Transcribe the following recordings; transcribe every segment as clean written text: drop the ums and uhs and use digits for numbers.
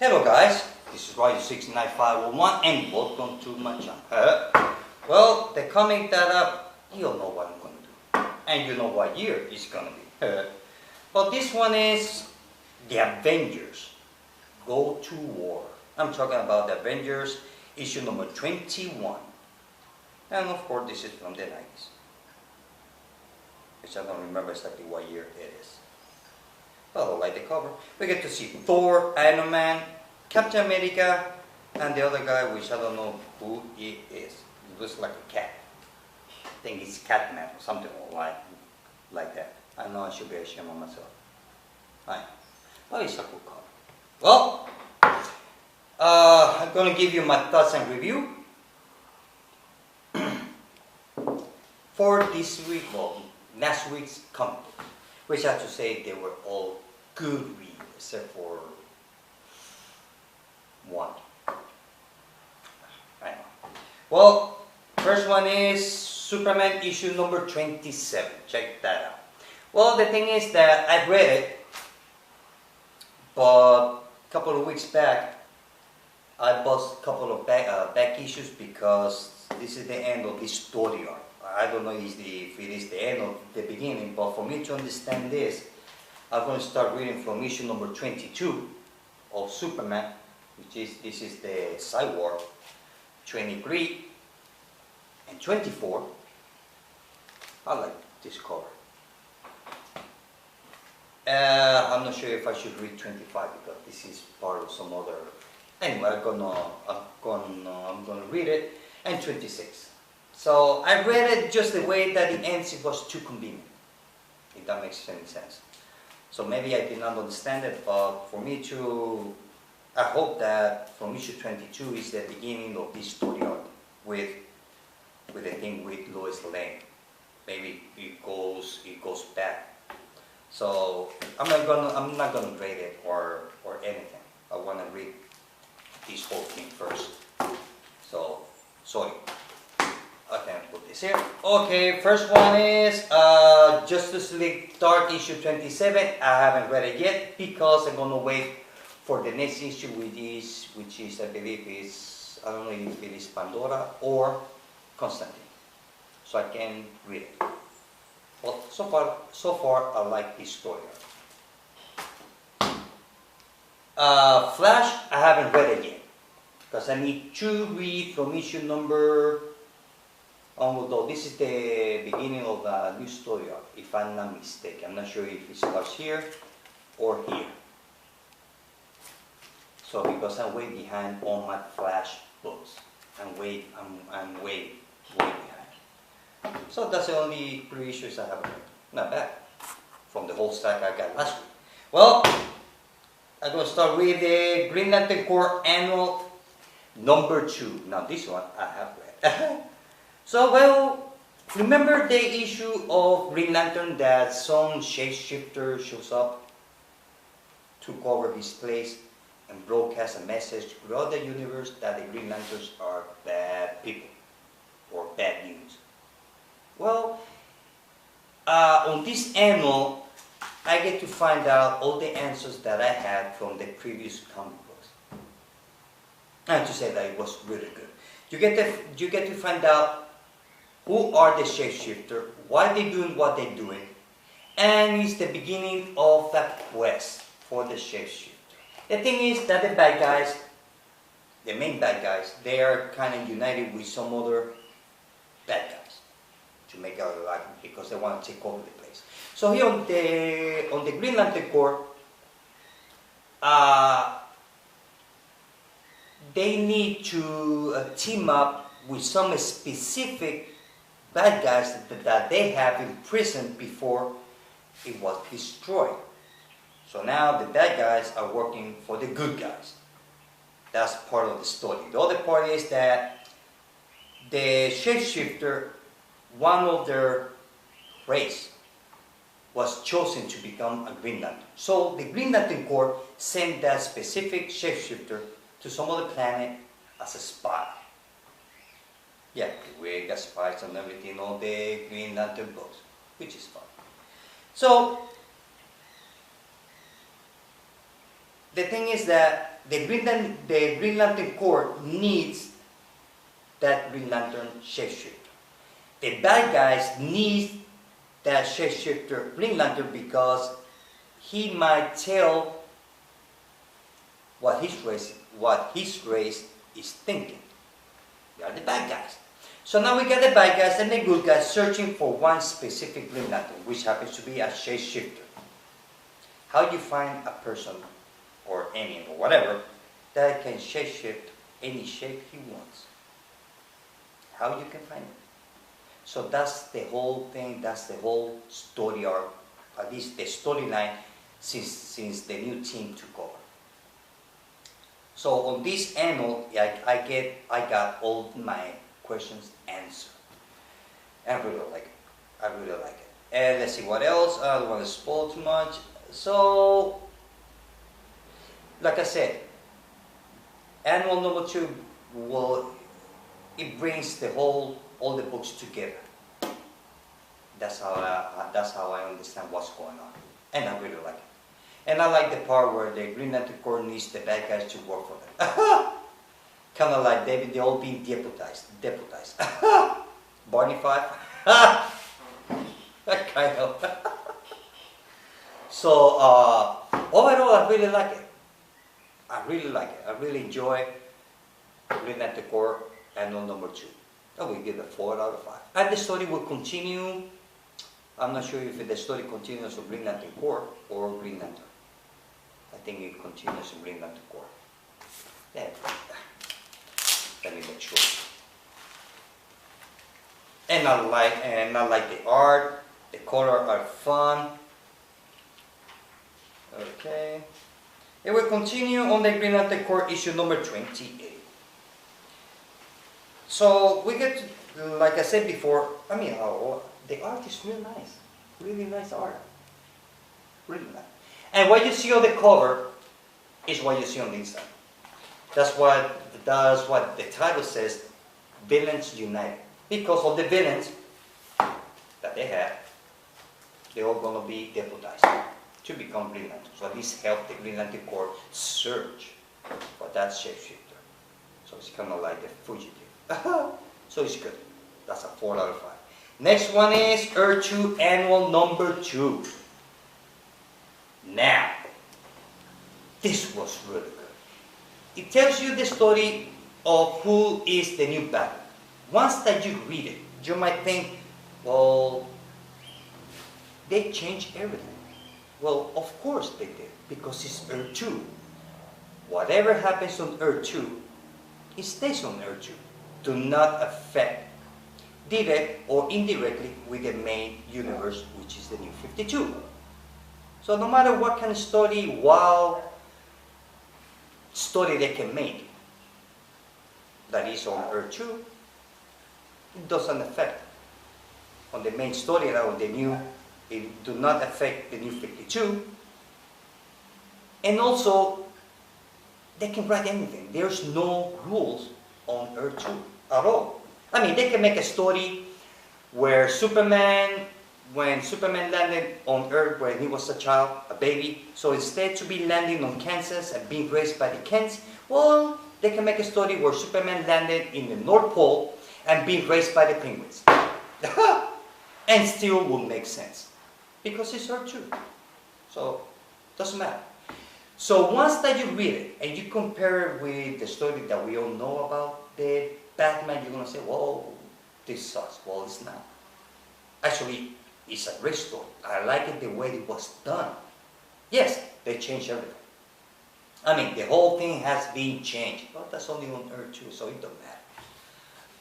Hello guys, this is Roger69501 and welcome to my channel. Well, the comic that you know what I'm going to do and you know what year it's going to be. But this one is The Avengers Go to War. I'm talking about The Avengers issue number 21. And of course this is from the 90s. Which I don't remember exactly what year it is. But I like the cover. We get to see Thor, Iron Man, Captain America, and the other guy, which I don't know who he is. He looks like a cat. I think it's Catman or something like that. I know I should be ashamed of myself. Fine. But it's a cool cover. Well, I'm going to give you my thoughts and review for this week, well, last week's comic book. Which I have to say they were all good reads, except for one. I know. Well, first one is Superman issue number 27. Check that out. Well, the thing is that I read it, but a couple of weeks back, I bought a couple of back issues because this is the end of this story arc. I don't know if it is the end or the beginning, but for me to understand this, I'm going to start reading from issue number 22 of Superman, this is the Cyborg, 23 and 24. I like this cover. I'm not sure if I should read 25 because this is part of some other. Anyway, I'm gonna read it, and 26. So I read it just the way that it ends. It was too convenient, if that makes any sense. So maybe I did not understand it, but for me to, I hope that from issue 22 is the beginning of this story arc with the thing with Lois Lane. Maybe it goes back. So I'm not gonna grade it or anything. I want to read this whole thing first. So sorry. Okay, I'll put this here. Okay, first one is Justice League Dark issue 27. I haven't read it yet because I'm gonna wait for the next issue, which is I believe is, I don't know if it is Pandora or Constantine, so I can read it. Well, so far I like this story. Flash, I haven't read it yet because I need to read from issue number. Although this is the beginning of a new story arc, if I'm not mistaken. I'm not sure if it starts here or here. So because I'm way behind on my Flash books, I'm way behind. So that's the only 3 issues I have read. Not bad. From the whole stack I got last week. Well, I'm going to start with the Green Lantern Corps Annual number 2. Now this one I have read. So, well, remember the issue of Green Lantern that some shapeshifter shows up to cover his place and broadcast a message throughout the universe that the Green Lanterns are bad people or bad news? Well, on this annual, I get to find out all the answers that I had from the previous comic books. I have to say that it was really good. You get to find out who are the shapeshifter, why they're doing what they're doing, and it's the beginning of that quest for the shapeshifter. The thing is that the bad guys, the main bad guys, they are kind of united with some other bad guys to make out like because they want to take over the place. So here on the Green Lantern Corps, they need to team up with some specific bad guys that they have imprisoned before it was destroyed. So now the bad guys are working for the good guys. That's part of the story. The other part is that the shapeshifter, one of their race, was chosen to become a Green Lantern. So the Green Lantern Corps sent that specific shapeshifter to some other planet as a spy. Yeah, we got spies and everything, all the Green Lantern books, which is fun. So, the thing is that the Green Lantern Corps needs that Green Lantern shapeshifter. The bad guys need that shapeshifter Green Lantern because he might tell what his race is thinking. They are the bad guys. So now we got the bad guys and the good guys searching for one specific Green Lantern, which happens to be a shapeshifter. How do you find a person or alien or whatever that can shapeshift any shape he wants? How you can find it? So that's the whole thing, that's the whole story arc, at least the storyline since the new team took over. So on this annual, I got all my questions answered. I really like it. I really like it. And let's see what else. I don't want to spoil too much. So, like I said, annual number 2 it brings all the books together. That's how I understand what's going on, and I really like it. And I like the part where the Green Lantern Corps needs the bad guys to work for them. Kind of like they all being deputized. Barney Fife. Kind of. So overall, I really like it. I really enjoy Green Lantern Corps annual number 2. I will give it a 4 out of 5. And the story will continue. I'm not sure if the story continues with Green Lantern Corps or Green Lantern. I think it continues in Green Lantern Corps. Yeah. Let me make sure. And I like the art. The colors are fun. Okay. It will continue on the Green Lantern Corps issue number 28. So we get to, like I said before, the art is really nice art, really nice. And what you see on the cover is what you see on the inside. That's what the title says, Villains Unite. Because of the villains that they have, they're all going to be deputized to become Green Lantern. So this helped the Green Lantern Corps search for that shapeshifter. So it's kind of like the fugitive. So it's good. That's a 4 out of 5. Next one is Earth 2 Annual number 2. Now, this was really good. It tells you the story of who is the new Batman. Once that you read it, you might think, well, they changed everything. Well, of course they did, because it's Earth 2. Whatever happens on Earth 2, it stays on Earth 2. Do not affect direct or indirectly with the main universe, which is the New 52. So no matter what kind of story, wild story they can make that is on Earth 2, it doesn't affect on the main story or the new, it do not affect the New 52. And also, they can write anything. There's no rules on Earth 2 at all. I mean, they can make a story where when Superman landed on Earth when he was a child, a baby, so instead to be landing on Kansas and being raised by the Kents, well, they can make a story where Superman landed in the North Pole and being raised by the Penguins. And still will make sense. Because it's Earth 2. So, doesn't matter. So once that you read it and you compare it with the story that we all know about the Batman, you're going to say, whoa, this sucks. Well, it's not. Actually, it's a great story. I like it the way it was done. Yes, they changed everything. I mean, the whole thing has been changed. But that's only on Earth 2, so it don't matter.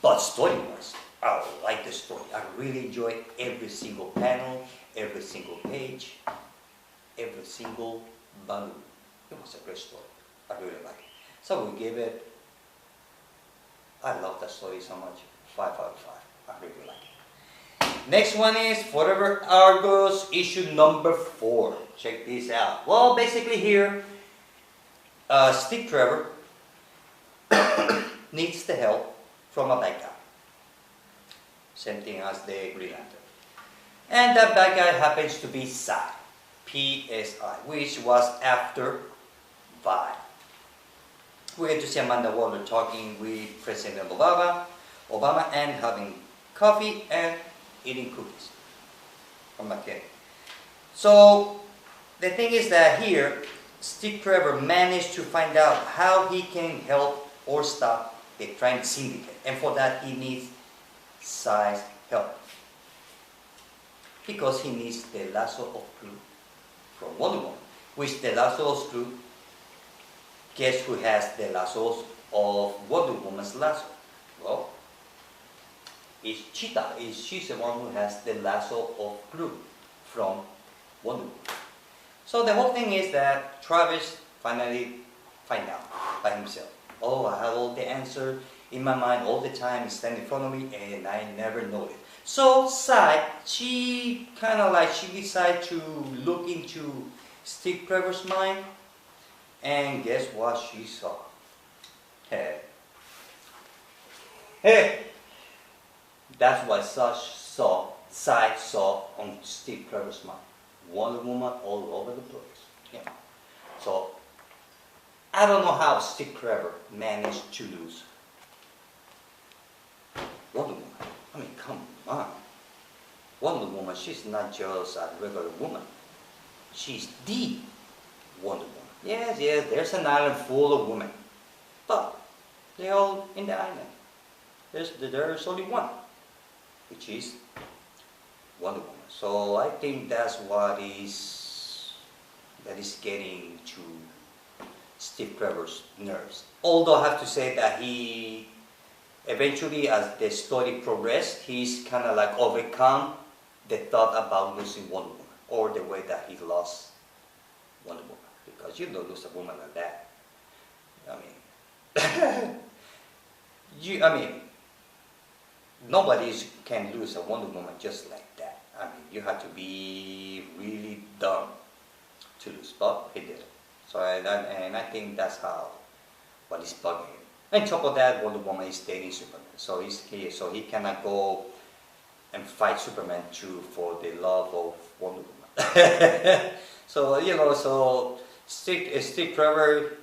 But story-wise, I like the story. I really enjoyed every single panel, every single page, every single balloon. It was a great story. I really like it. So we give it, I love that story so much, 5 out of 5. I really like it. Next one is Forever Argus issue number 4. Check this out. Well, basically here, Steve Trevor needs the help from a bad guy. Same thing as the Green Lantern. And that bad guy happens to be Psi, P-S-I, which was after Vi. We get to see Amanda Waller talking with President Obama and having coffee and eating cookies from McKinney. So the thing is that here, Steve Trevor managed to find out how he can help or stop the crime syndicate. And for that, he needs Cy's help. Because he needs the lasso of truth from Wonder Woman. Which the lasso of truth, guess who has the lassos of Wonder Woman's lasso? Well, it's Cheetah. She's the one who has the lasso of truth from Wonder Woman. So the whole thing is that Travis finally find out by himself. Oh, I have all the answers in my mind all the time. It's standing in front of me and I never noticed. So Cy, she decided to look into Steve Trevor's mind, and guess what she saw? Hey. That's what Cy saw on Steve Trevor's mind. Wonder Woman all over the place. Yeah. So I don't know how Steve Trevor managed to lose Wonder Woman. I mean, come on. Wonder Woman, she's not just a regular woman. She's the Wonder Woman. Yes, there's an island full of women. But they're all in the island. There's only one, which is Wonder Woman. So I think that's what is getting to Steve Trevor's nerves. Although I have to say that he eventually, as the story progressed, he's kind of like overcome the thought about losing Wonder Woman, or the way that he lost Wonder Woman. Because you don't lose a woman like that. I mean, nobody can lose a Wonder Woman just like that. I mean, you have to be really dumb to lose, but he did it. So, and I think that's what is bugging him. On top of that, Wonder Woman is dating Superman, so he cannot go and fight Superman too for the love of Wonder Woman. So Steve Trevor,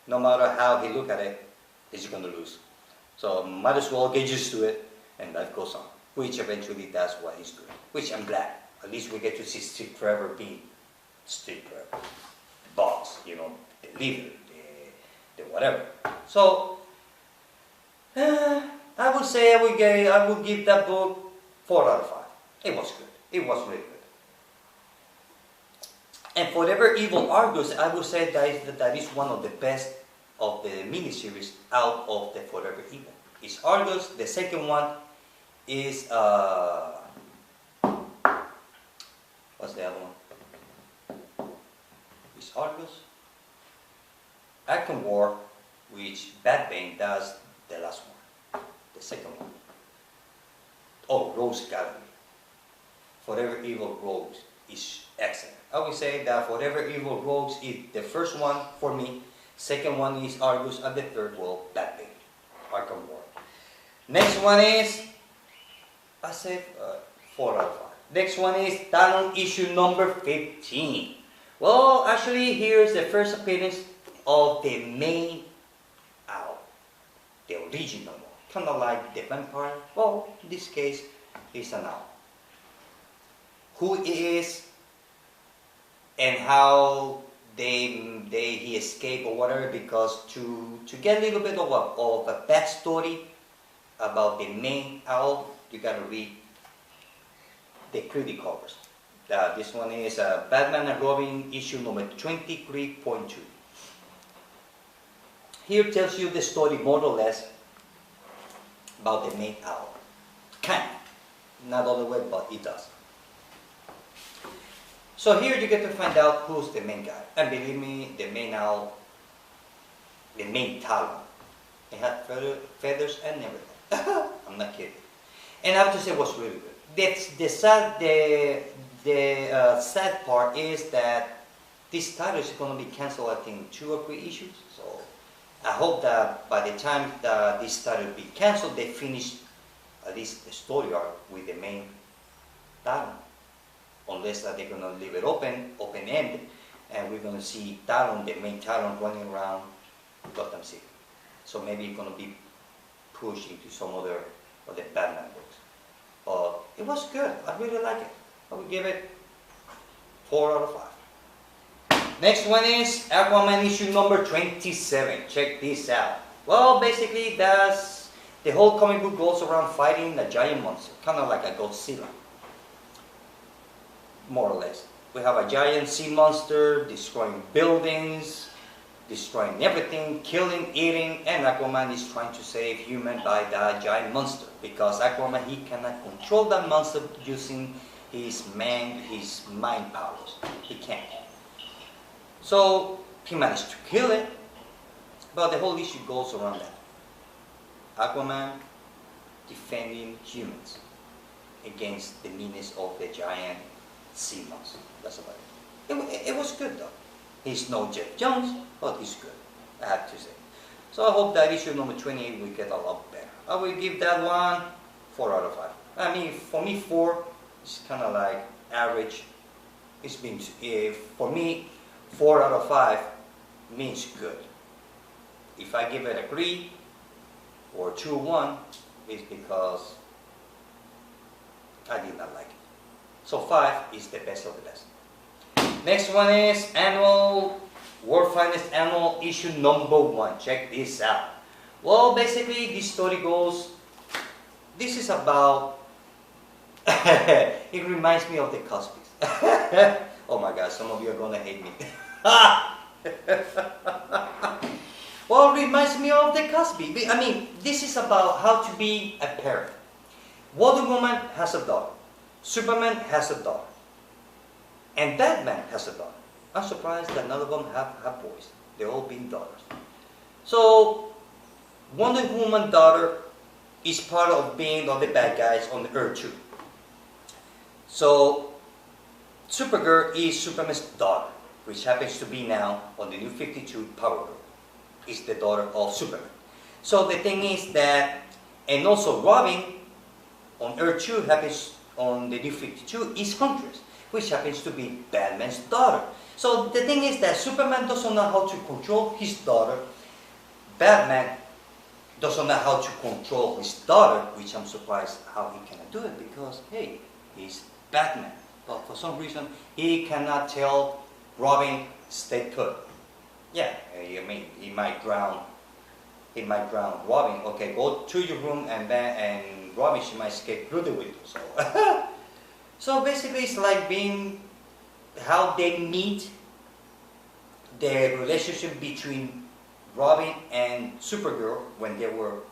no matter how he look at it, he's going to lose. So might as well get used to it, and life goes on. Which eventually that's what he's doing. Which I'm glad. At least we get to see Steve Trevor being Steve Trevor, the boss, the leader, the whatever. So I would say I would give that book 4 out of 5. It was good. It was really good. And Forever Evil Argus, I would say that is one of the best of the miniseries out of the Forever Evil. It's Argus. The second one is what's the other one? It's Argus, Arkham War, which Batman does the last one, the second one. Oh, Rose Gallery. Forever Evil Rogues is excellent. I would say that Forever Evil Rogues is the first one for me. Second one is Argus, and the third one, Batman, Arkham War. Next one is, I said 4 out of 5. Next one is Talon issue number 15. Well, actually, here's the first appearance of the main owl, the original one, kind of like the vampire. Well, in this case, he's an owl. Who is and how he escaped or whatever, because to get a little bit of a backstory about the main owl, you gotta read the credit covers. This one is Batman and Robin issue number 23.2. Here tells you the story more or less about the main owl. Kind of. Not all the way, but it does. So here you get to find out who's the main guy. And believe me, the main owl, the main Talon, it had feathers and everything. I'm not kidding. And I have to say it was really good. The sad part is that this title is going to be canceled, I think, 2 or 3 issues. So I hope that by the time that this title will be canceled, they finish at least the story arc with the main Talon. Unless that they're going to leave it open-ended, and we're going to see Talon, the main Talon, running around Gotham City. So maybe it's gonna be pushed into some other of the Batman books. But it was good. I really like it. I would give it 4 out of 5. Next one is Aquaman issue number 27. Check this out. Well, basically that's the whole comic book goes around fighting a giant monster, kind of like a Godzilla, more or less. We have a giant sea monster destroying buildings, destroying everything, killing, eating, and Aquaman is trying to save human by that giant monster, because Aquaman, he cannot control that monster using his mind powers. He can't. So he managed to kill it, but the whole issue goes around that. Aquaman defending humans against the meanness of the giant sea monster. That's about it. It was good though. He's no Jeff Jones, but he's good, I have to say. So I hope that issue number 28 will get a lot better. I will give that one 4 out of 5. I mean, for me 4 is kind of like average. It's been, for me, 4 out of 5 means good. If I give it a 3 or 2-1, it's because I did not like it. So 5 is the best of the best. Next one is World Finest Annual issue number 1. Check this out. Well, basically this story goes, this is about, it reminds me of the Cosbys. Oh my God, some of you are gonna hate me. Well, it reminds me of the Cosby. I mean, this is about how to be a parent. Wonder Woman has a daughter. Superman has a daughter. And Batman has a daughter. I'm surprised that none of them have boys. They're all being daughters. So, Wonder Woman's daughter is part of being of the bad guys on Earth 2. So, Supergirl is Superman's daughter, which happens to be now on the New 52 Power Girl. Is the daughter of Superman. So the thing is that, and also Robin on Earth 2 happens on the New 52 is Huntress, which happens to be Batman's daughter. So the thing is that Superman doesn't know how to control his daughter. Batman doesn't know how to control his daughter, which I'm surprised how he cannot do it, because hey, he's Batman. But for some reason he cannot tell Robin stay put. Yeah, I mean, he might drown Robin. Okay, go to your room, and Robin, she might escape through the window. So, so basically, it's like being how they meet, the relationship between Robin and Supergirl when they were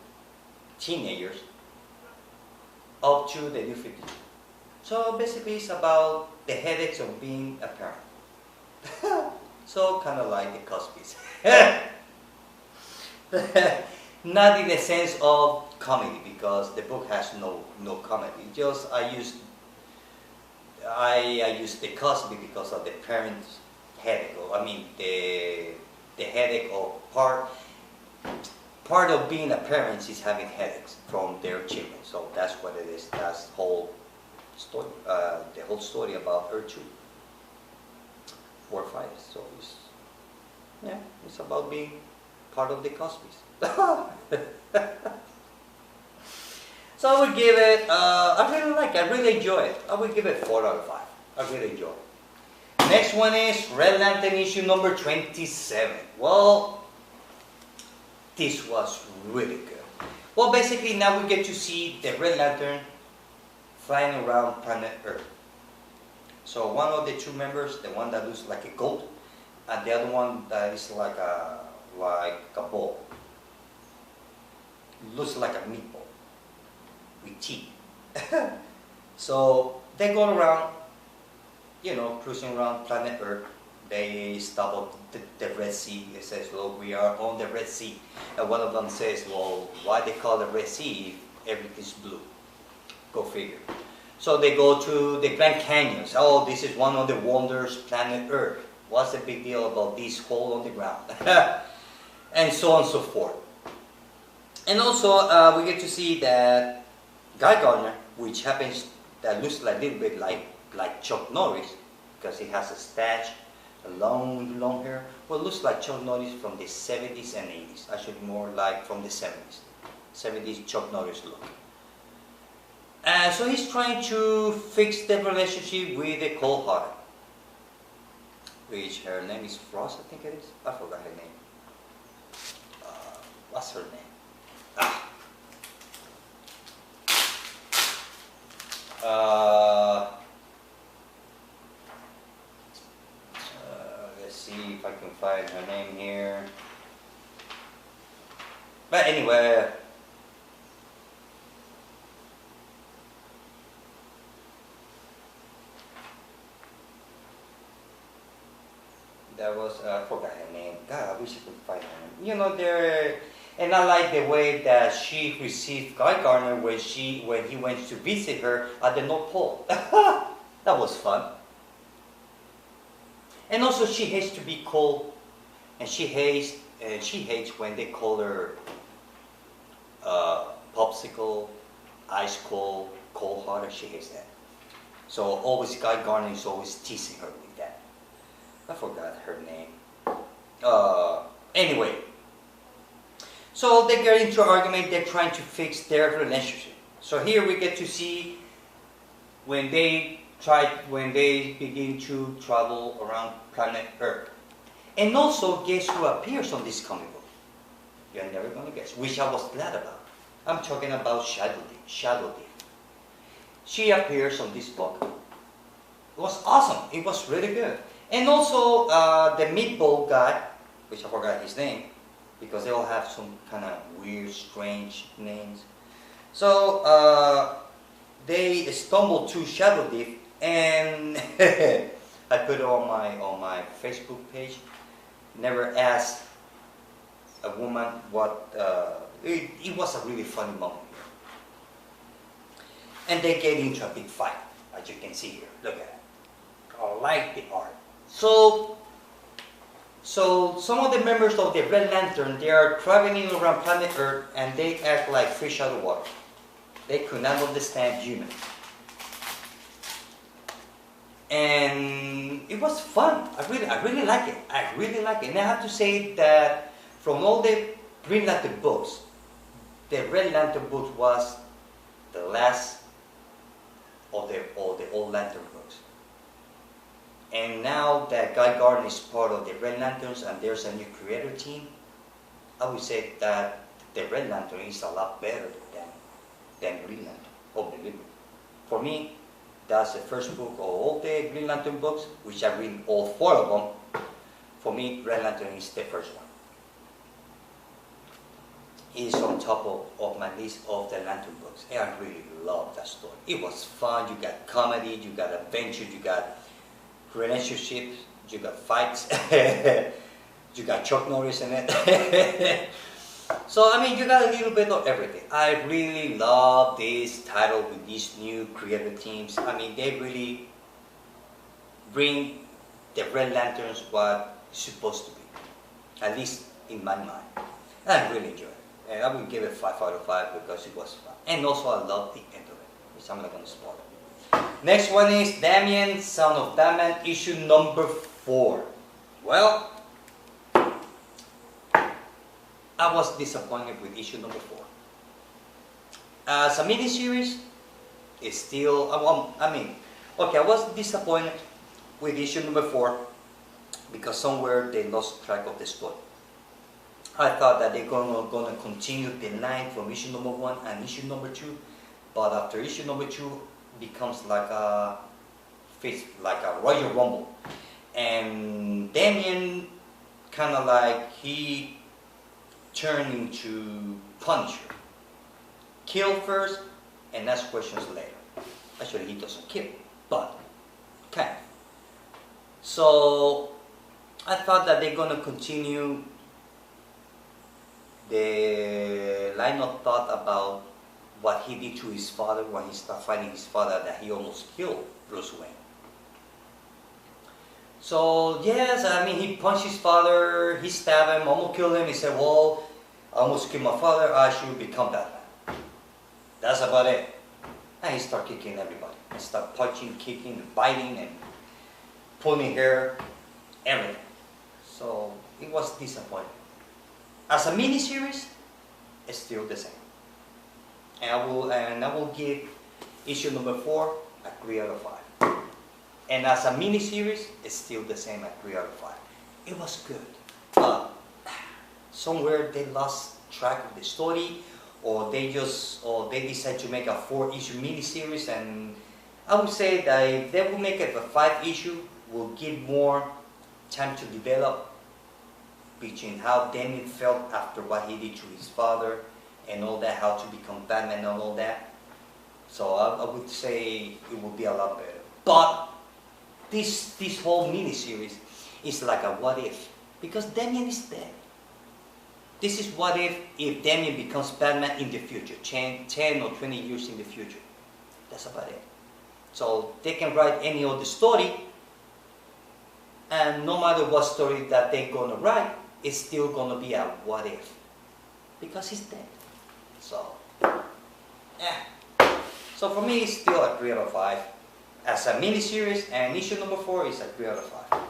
teenagers, up to the New 52. So basically, it's about the headaches of being a parent. So kind of like the Cosbys. Not in the sense of comedy, because the book has no comedy. Just I used the Cosby because of the parents' headache. I mean the headache of part of being a parent is having headaches from their children. So that's what it is. That's the whole story. The whole story about Earth 2. 4 or 5. So it's about being part of the Cosbys. So I would give it, I really enjoy it. I would give it 4 out of 5. I really enjoy it. Next one is Red Lantern issue number 27. Well, this was really good. Well, basically now we get to see the Red Lantern flying around planet Earth. So one of the 2 members, the one that looks like a goat, and the other one that is like a ball. Looks like a meatball with teeth. So they go around, cruising around planet Earth. They stop at the Red Sea. It says, well, we are on the Red Sea. And one of them says, well, why they call the Red Sea if everything's blue? Go figure. So they go to the Grand Canyons. Oh, this is one of the wonders, planet Earth. What's the big deal about this hole on the ground? And so on and so forth. And also, we get to see that Guy Gardner, which happens, that looks like a little bit like Chuck Norris, because he has a stash a long hair. Well, looks like Chuck Norris from the 70s and 80s. Actually, more like from the 70s. 70s Chuck Norris look. So he's trying to fix the relationship with the cold hearted, which her name is Frost, I think it is. I forgot her name. What's her name? Let's see if I can find her name here. But anyway, that was, I forgot her name. God, I wish I could find her name. You know, and I like the way that she received Guy Gardner when he went to visit her at the North Pole. That was fun. And also she hates to be cold, and she hates when they call her popsicle, ice cold, cold hearted. She hates that. So always Guy Gardner is always teasing her with that. I forgot her name. Anyway, so they get into an argument. They're trying to fix their relationship. So here we get to see when they begin to travel around planet Earth. And also, guess who appears on this comic book? You're never going to guess, which I was glad about. I'm talking about Shadow Deep. She appears on this book. It was awesome. It was really good. And also, the meatball guy, which I forgot his name, because they all have some kind of weird, strange names. So, they stumbled to Shadow Deep, and I put it on my Facebook page. Never asked a woman what. It was a really funny moment. And they get into a big fight, as you can see here. Look at it. I like the art. So some of the members of the Red Lantern, they are traveling around planet Earth, and they act like fish out of water. They could not understand human. And it was fun. I really like it. I really like it. And I have to say that from all the Green Lantern books, the Red Lantern book was the last of the old Lantern books. And now that Guy Gardner is part of the Red Lanterns and there's a new creator team, I would say that the Red Lantern is a lot better than Green Lantern. Oh, believe me. For me, that's the first book of all the Green Lantern books, which I read all 4 of them. For me, Red Lantern is the first one. It is on top of my list of the Lantern books. And I really love that story. It was fun. You got comedy, you got adventure, you got relationships, you got fights, you got Chuck Norris in it. So, I mean, you got a little bit of everything. I really love this title with these new creative teams. I mean, they really bring the Red Lanterns what it's supposed to be, at least in my mind. I really enjoyed it. And I would give it 5 out of 5 because it was fun. And also, I love the end of it, which I'm not going to spoil it. Next one is Damian, Son of Batman, issue number 4. Well, I was disappointed with issue number 4. As a miniseries, it's still, I was disappointed with issue number 4 because somewhere they lost track of the story. I thought that they're gonna continue the line from issue number 1 and issue number 2, but after issue number 2 becomes like a Royal Rumble, and Damian kind of like he turned into Punisher. Kill first and ask questions later. Actually, he doesn't kill, but kind of. So I thought that they're gonna continue the line of thought about what he did to his father when he started fighting his father, that he almost killed Bruce Wayne. So yes, I mean, he punched his father, he stabbed him, almost killed him. He said, well, I almost killed my father, I should become Batman. That's about it. And he started kicking everybody. He started punching, kicking, biting, and pulling hair. everything. So it was disappointing. As a miniseries, it's still the same. And I will give issue number 4 a 3 out of 5. And as a miniseries, it's still the same at 3 out of 5. It was good. But somewhere they lost track of the story, or they decide to make a 4-issue miniseries, and I would say that if they will make it a 5-issue, will give more time to develop between how Damian felt after what he did to his father and all that, how to become Batman and all that. So I would say it would be a lot better. But this whole miniseries is like a what if, because Damian is dead. This is what if Damian becomes Batman in the future, 10 or 20 years in the future. That's about it. So they can write any other story, and no matter what story that they're gonna write, it's still gonna be a what if, because he's dead. So, yeah. So for me, it's still a 3 out of 5. As a miniseries, and issue number 4 is a 3 out of 5.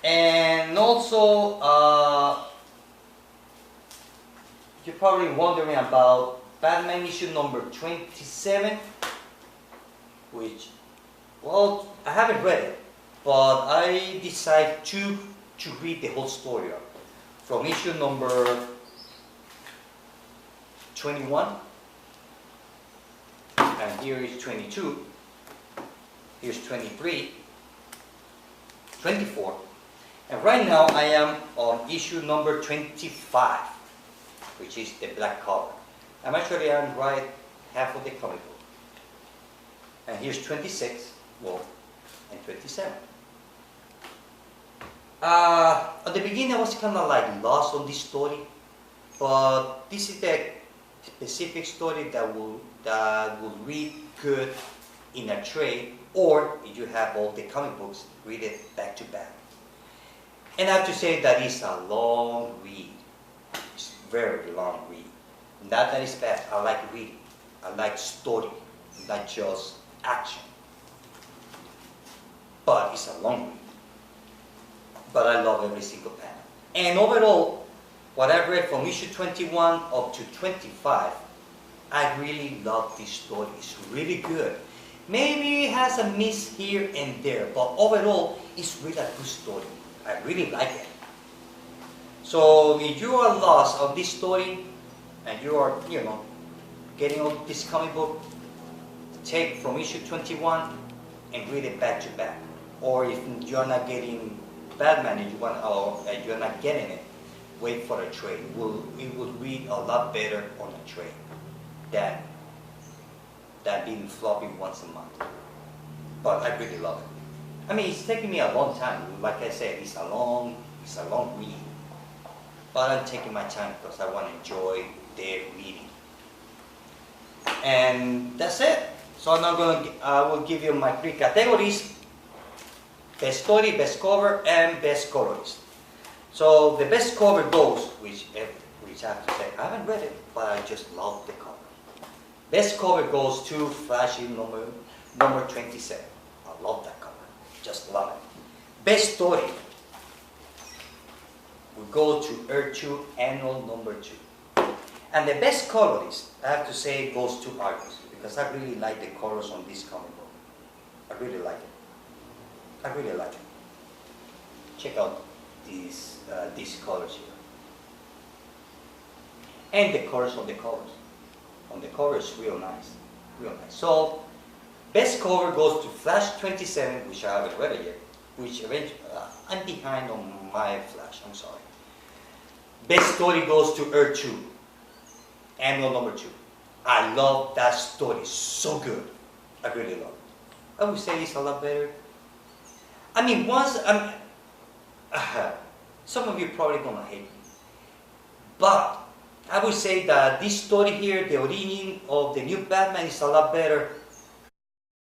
And also, you're probably wondering about Batman issue number 27, which, well, I haven't read it, but I decided to read the whole story from issue number 21, and here is 22, here's 23, 24, and right now I am on issue number 25, which is the black cover. I'm right half of the comic book. And here's 26, well, and 27. At the beginning I was kind of like lost on this story, but this is the specific story that will read good in a trade, or if you have all the comic books, read it back to back. And I have to say that it's a long read. It's a very long read. Not that it's bad. I like reading. I like story, not just action. But it's a long read. But I love every single panel. And overall, what I've read from issue 21 up to 25, I really love this story. It's really good. Maybe it has a miss here and there, but overall, it's really a good story. I really like it. So if you are lost on this story, and you are, getting on this comic book, take from issue 21 and read it back to back. Or if you're not getting Batman and you're not getting it, wait for a trade. It would read a lot better on a trade than being floppy once a month. But I really love it. I mean, it's taking me a long time. Like I said, it's a long read. But I'm taking my time because I want to enjoy the reading. And that's it. So I will give you my 3 categories: best story, best cover, and best colorist. So the best cover goes, which I have to say, I haven't read it, but I just love the cover. Best cover goes to Flash number 27. I love that cover. Just love it. Best story will go to Earth 2 Annual number 2. And the best colorist, I have to say, goes to Argus, because I really like the colors on this comic book. I really like it. I really like it. Check out these colors here. And the colors on the covers. On the cover is real nice. Real nice. So, best cover goes to Flash 27, which I haven't read it yet. Which eventually, I'm behind on my Flash, I'm sorry. Best story goes to Earth 2. Annual number 2. I love that story. So good. I really love it. I would say it's a lot better. I mean, some of you probably gonna hate me. But I would say that this story here, the origin of the new Batman, is a lot better